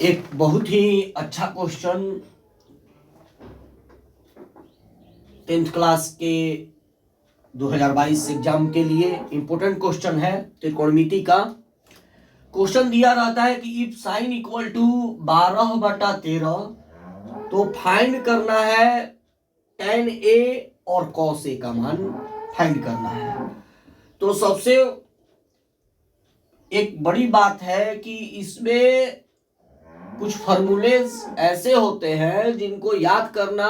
एक बहुत ही अच्छा क्वेश्चन 10th क्लास के 2022 एग्जाम के लिए इंपॉर्टेंट क्वेश्चन है। त्रिकोणमिति का क्वेश्चन दिया रहता है कि इफ साइन इक्वल टू 12/13 तो फाइंड करना है tan a और cos a का मान फाइंड करना है। तो सबसे एक बड़ी बात है कि इसमें कुछ फॉर्मूलेज ऐसे होते हैं जिनको याद करना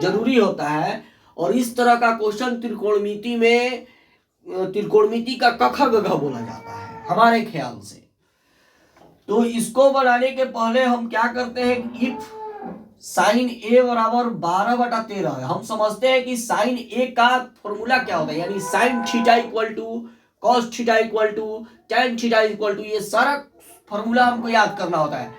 जरूरी होता है और इस तरह का क्वेश्चन त्रिकोणमिति का क ख ग घ बोला जाता है हमारे ख्याल से। तो इसको बनाने के पहले हम क्या करते हैं, इफ साइन ए बराबर 12/13 है, हम समझते हैं कि साइन ए का फॉर्मूला क्या होता है, यानी sine theta equal to cos theta equal to tan theta equal to, ये सारा फॉर्मूला हमको याद करना होता है।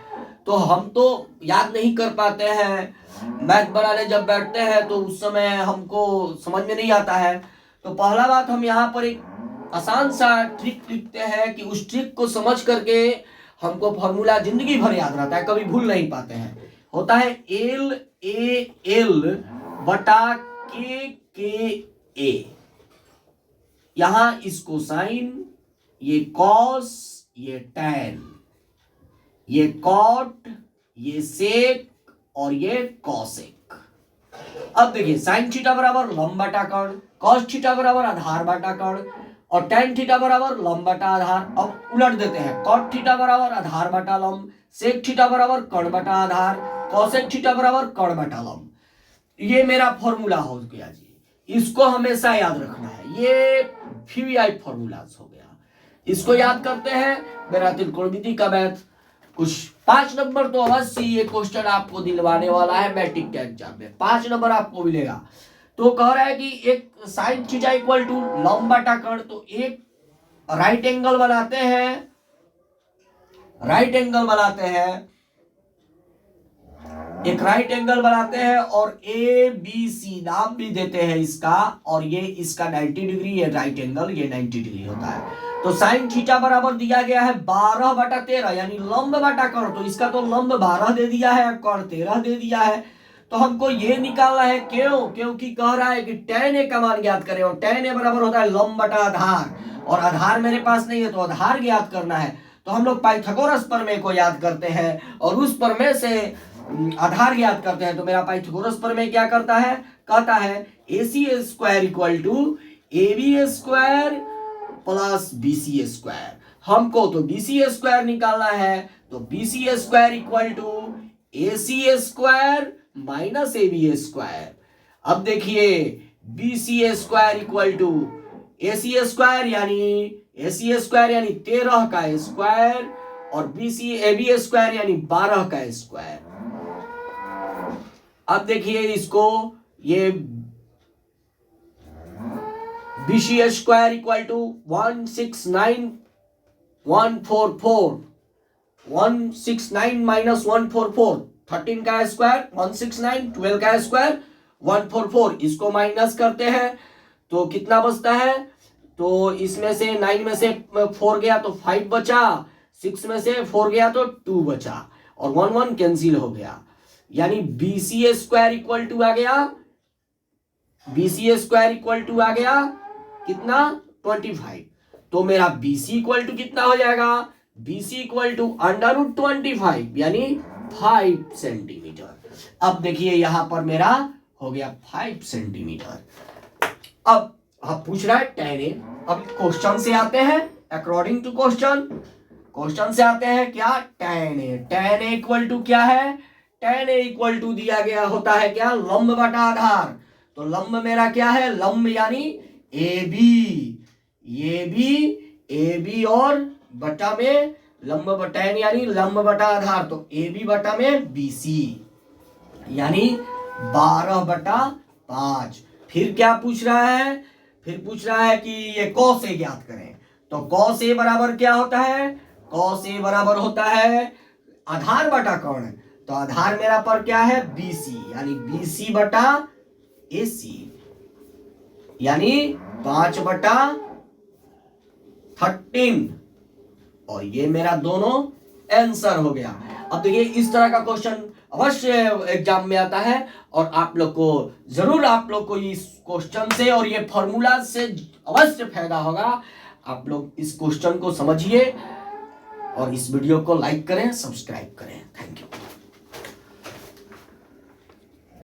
तो हम तो याद नहीं कर पाते हैं, मैथ बनाने जब बैठते हैं तो उस समय हमको समझ में नहीं आता है। तो पहला बात, हम यहाँ पर एक आसान सा ट्रिक लिखते हैं कि उस ट्रिक को समझ करके हमको फॉर्मूला जिंदगी भर याद रहता है, कभी भूल नहीं पाते हैं। होता है LAL/KKA। यहां इसको साइन, ये कॉस, ये टैन, ये कॉट, ये सेक और ये कॉसेक। अब देखिए, साइन थीटा बराबर लंब बटा कर्ण, कॉस थीटा बराबर आधार बटा कर्ण और tan थीटा बराबर लंब बटा आधार। अब उलट देते हैं, कॉट थीटा बराबर आधार बटा लंब, सेक थीटा बराबर कर्ण बटा आधार, कॉसेक थीटा बराबर कर्ण बटा लंब। ये मेरा फॉर्मूला हो गया जी, इसको हमेशा याद रखना है। ये VVI फॉर्मूलाज हो गया, इसको याद करते हैं। मेरा त्रिकोणमिति का मैथ कुछ 5 नंबर तो अवश्य ये क्वेश्चन आपको दिलवाने वाला है मैट्रिक के एग्जाम में, 5 नंबर आपको मिलेगा। तो कह रहा है कि एक साइन थीटा इक्वल टू लंब बटा कर्ण, तो एक राइट एंगल बनाते हैं, एक राइट एंगल बनाते हैं और ABC नाम भी देते हैं इसका, और ये इसका 90 डिग्री, ये राइट एंगल, ये 90 डिग्री होता है। तो साइन थीटा बराबर दिया गया है 12/13, यानी लंब बटा कर्ण, तो इसका तो लंब 12 दे दिया है, कर्ण 13 दे दिया है। तो हमको ये निकालना है, क्योंकि कह रहा है कि tan a का मान ज्ञात करें, और tan a बराबर होता है लंब बटा आधार, और आधार मेरे पास नहीं है तो आधार ज्ञात करना है। तो हम लोग पाइथागोरस प्रमेय को याद करते हैं और उस प्रमेय से आधार ज्ञात करते हैं। तो मेरा पाइथागोरस प्रमेय क्या करता है, कहता है AC² equal to AB² plus BC²। हमको तो BC² निकालना है, तो BC² equal to AC² minus AB²। अब देखिए, BC² इक्वल टू AC² यानी 13 का स्क्वायर और AB² यानी 12 का स्क्वायर। अब देखिए इसको, ये BC² इक्वल टू 169,144, 169 माइनस 144, 13 का स्क्वायर 169, 12 का स्क्वायर 144, इसको माइनस करते हैं तो कितना बचता है, तो इसमें से 9 में से 4 गया तो 5 बचा, 6 में से 4 गया तो 2 बचा, और 1 कैंसिल हो गया, यानी BC² इक्वल टू आ गया कितना, 25। तो मेरा BC इक्वल टू कितना हो जाएगा, BC इक्वल टू √25 यानी 5 सेंटीमीटर। अब देखिए यहां पर मेरा हो गया 5 सेंटीमीटर। अब पूछ रहा है tan a। अब क्वेश्चन से आते हैं, अकॉर्डिंग टू क्वेश्चन से आते हैं क्या, tan a इक्वल टू क्या है, tan a इक्वल टू दिया गया होता है क्या, लंब बटा आधार। तो लंब मेरा क्या है, लंब यानी AB और बटा में लंब बटा यानी लंब बटा आधार, तो AB बटा में BC यानी 12/5। फिर क्या पूछ रहा है, फिर पूछ रहा है कि ये cos a ज्ञात करें। तो cos a बराबर क्या होता है, cos a बराबर होता है आधार बटा कर्ण, तो आधार मेरा पर क्या है BC, यानी BC बटा AC यानी 5/13, और ये मेरा दोनों आंसर हो गया। अब देखिए इस तरह का क्वेश्चन अवश्य एग्जाम में आता है और आप लोग को जरूर इस क्वेश्चन से और ये फॉर्मूला से अवश्य फायदा होगा। आप लोग इस क्वेश्चन को समझिए और इस वीडियो को लाइक करें, सब्सक्राइब करें।